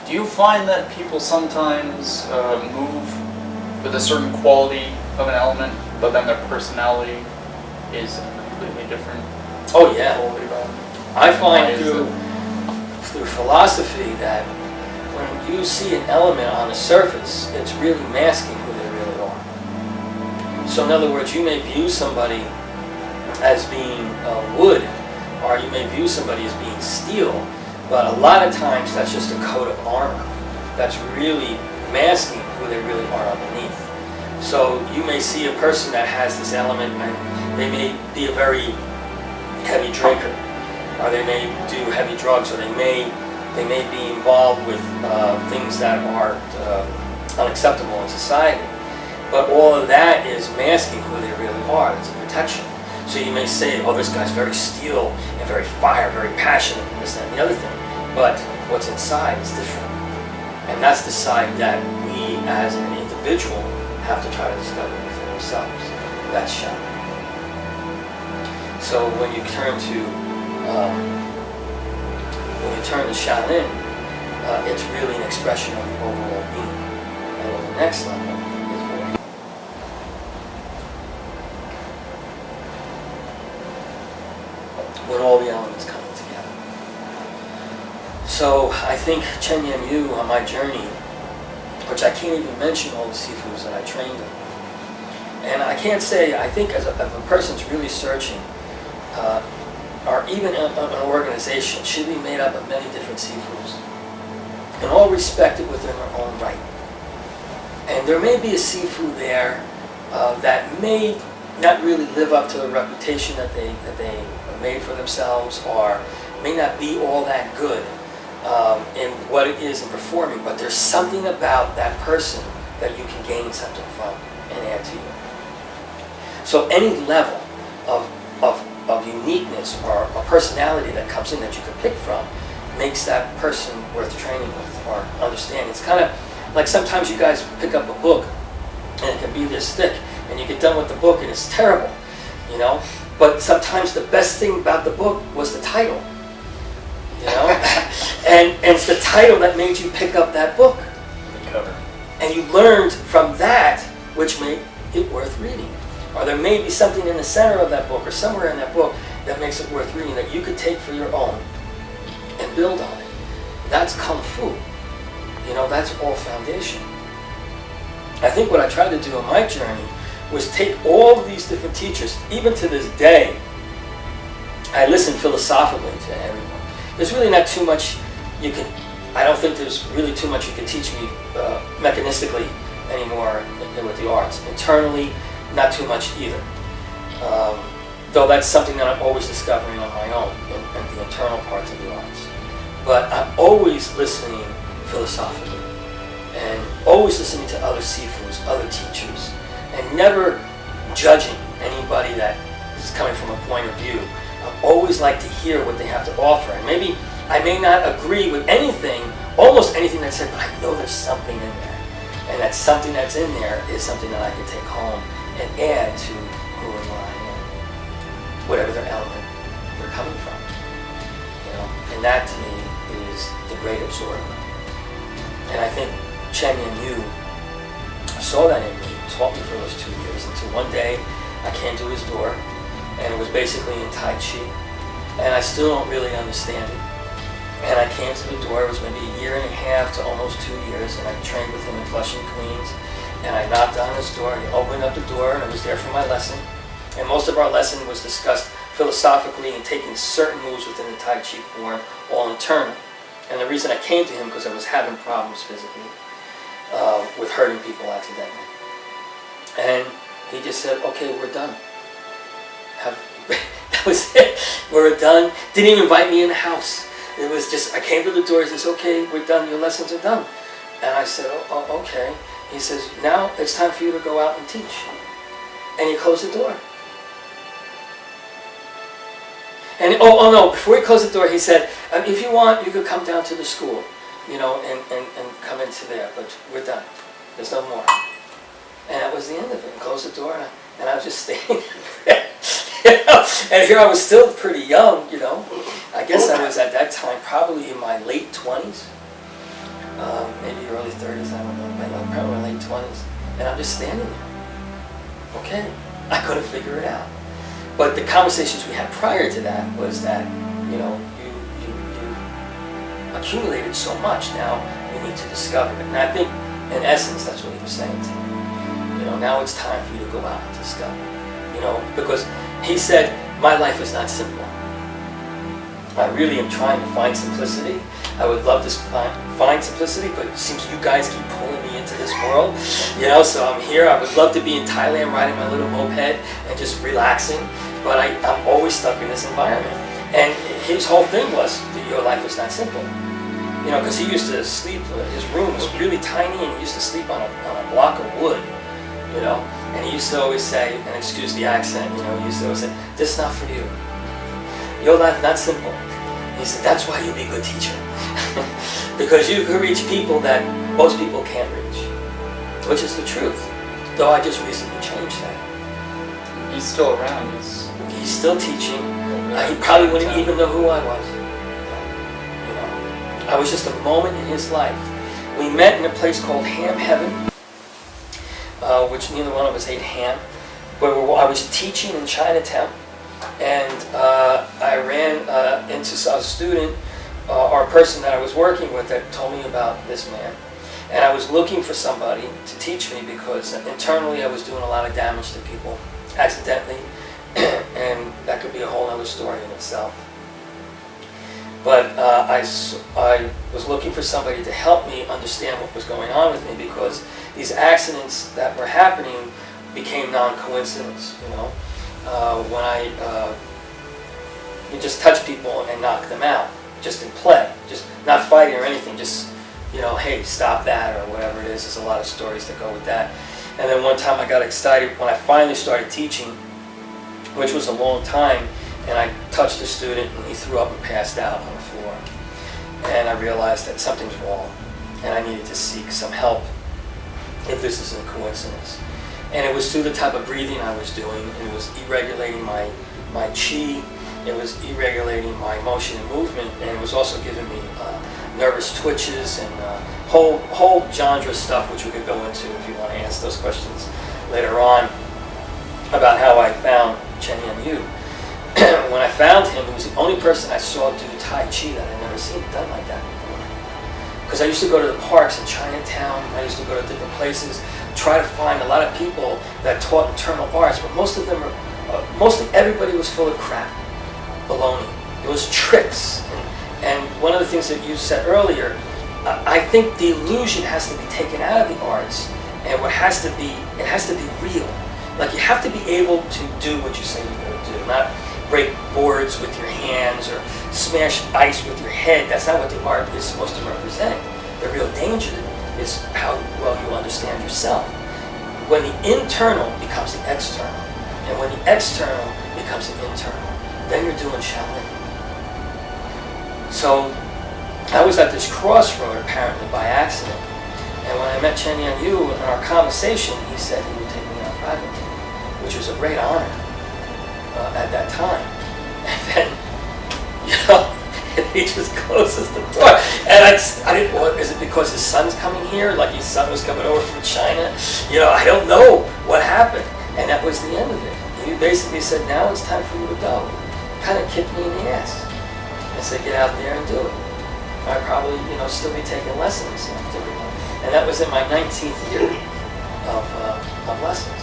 Do you find that people sometimes move with a certain quality of an element, but then their personality is completely different? Oh yeah. Quality about it? I find through philosophy that when you see an element on the surface, it's really masking who they really are. So in other words, you may view somebody as being wood, or you may view somebody as being steel, but a lot of times that's just a coat of armor that's really masking who they really are underneath. So you may see a person that has this element, and they may be a very heavy drinker, or they may do heavy drugs, or they may be involved with things that are unacceptable in society. But all of that is masking who they really are. It's a protection. So you may say, oh, this guy's very steel and very fire, very passionate, and this, that, and the other thing. But what's inside is different. And that's the side that we as an individual have to try to discover within ourselves. That's Shaolin. So when you turn to Shaolin, it's really an expression of the overall being. And on the next level is more. When all the elements coming together. So I think Chen Yan Yu on my journey, which I can't even mention all the Sifus that I trained in. And I can't say, I think if a person's really searching, or even an organization should be made up of many different Sifus, and all respected within their own right. And there may be a Sifu there that may not really live up to the reputation that they made for themselves, or may not be all that good in what it is in performing, but there's something about that person that you can gain something from and add to you. So any level of uniqueness or a personality that comes in that you can pick from makes that person worth training with or understanding. It's kind of like sometimes you guys pick up a book and it can be this thick and you get done with the book and it's terrible, you know? But sometimes the best thing about the book was the title, you know? and it's the title that made you pick up that book. The cover. And you learned from that which made it worth reading. Or there may be something in the center of that book or somewhere in that book that makes it worth reading that you could take for your own and build on it. That's Kung Fu. You know, that's all foundation. I think what I tried to do on my journey was take all of these different teachers, even to this day, I listen philosophically to everyone. There's really not too much you can, I don't think there's really too much you can teach me mechanistically anymore with the arts. Internally, not too much either. Though that's something that I'm always discovering on my own in the internal parts of the arts. But I'm always listening philosophically and always listening to other Sifus, other teachers, and never judging anybody that is coming from a point of view. I always like to hear what they have to offer. And maybe I may not agree with anything, almost anything that's said, but I know there's something in there. And that something that's in there is something that I can take home and add to who and what I am, whatever their element they're coming from. You know? And that to me is the great absorber. And I think Chen Yan Yu saw that in me, taught me for those 2 years, until one day I came to his door and it was basically in Tai Chi, and I still don't really understand it. And I came to the door, it was maybe 1.5 years to almost 2 years, and I trained with him in Flushing, Queens. And I knocked on his door, and he opened up the door, and I was there for my lesson. And most of our lesson was discussed philosophically and taking certain moves within the Tai Chi form, all internal. And the reason I came to him because I was having problems physically with hurting people accidentally. And he just said, okay, we're done. That was it. We're done. Didn't even invite me in the house. It was just, I came to the door, he says, okay, we're done, your lessons are done. And I said, oh, okay. He says, now it's time for you to go out and teach. And he closed the door. And oh no, before he closed the door, he said, if you want, you could come down to the school, you know, and come into there, but we're done. There's no more. And that was the end of it. He closed the door, and I was just staying there. You know? And here I was still pretty young, you know. I guess I was at that time probably in my late 20s. maybe early 30s, I don't know, probably my late 20s. And I'm just standing there. Okay, I couldn't figure it out. But the conversations we had prior to that was that, you know, you accumulated so much, now you need to discover it. And I think, in essence, that's what he was saying to me. You know, now it's time for you to go out and discover. You know, because he said, my life is not simple. I really am trying to find simplicity. I would love to find simplicity, but it seems you guys keep pulling me into this world. You know, so I'm here. I would love to be in Thailand riding my little moped and just relaxing, but I'm always stuck in this environment. And his whole thing was that your life is not simple. You know, because he used to sleep, his room was really tiny, and he used to sleep on a block of wood, you know. And he used to always say, and excuse the accent, you know, he used to always say, this is not for you. Your life not simple. He said, that's why you be a good teacher. Because you can reach people that most people can't reach. Which is the truth. Though I just recently changed that. He's still around. He's still teaching. He probably wouldn't even know who I was. You know, I was just a moment in his life. We met in a place called Ham Heaven, which neither one of us ate ham. But I was teaching in Chinatown. And I ran into a student or a person that I was working with that told me about this man. And I was looking for somebody to teach me because internally I was doing a lot of damage to people accidentally. And that could be a whole other story in itself. But I was looking for somebody to help me understand what was going on with me, because these accidents that were happening became non-coincidence, you know. When you just touch people and knock them out, just in play, just not fighting or anything, just, you know, hey, stop that, or whatever it is. There's a lot of stories that go with that. And then one time I got excited when I finally started teaching, which was a long time, and I touched a student and he threw up and passed out on the floor. And I realized that something's wrong and I needed to seek some help if this isn't a coincidence. And it was through the type of breathing I was doing, and it was regulating my chi, it was regulating my motion and movement, and it was also giving me nervous twitches and whole genre stuff, which we could go into if you want to ask those questions later on about how I found Cheng Yu. When I found him, he was the only person I saw do Tai Chi that I'd never seen done like that before. Because I used to go to the parks in Chinatown, I used to go to different places, try to find a lot of people that taught internal arts, but most of them were, mostly everybody was full of crap, baloney. It was tricks. And one of the things that you said earlier, I think the illusion has to be taken out of the arts, and it has to be real. Like, you have to be able to do what you say you're going to do, not break boards with your hands or smash ice with your head. That's not what the art is supposed to represent. The real danger is how well you understand yourself. When the internal becomes the external, and when the external becomes the internal, then you're doing Shaolin. So I was at this crossroad apparently by accident, and when I met Cheng Yu in our conversation, he said he would take me on privately, which was a great honor at that time. And then, you know, he just closes the door. And I didn't, well, is it because his son's coming here? Like his son was coming over from China? You know, I don't know what happened. And that was the end of it. He basically said, now it's time for you to go. Kind of kicked me in the ass. I said, get out there and do it. I'd probably, you know, still be taking lessons. And that was in my 19th year of lessons.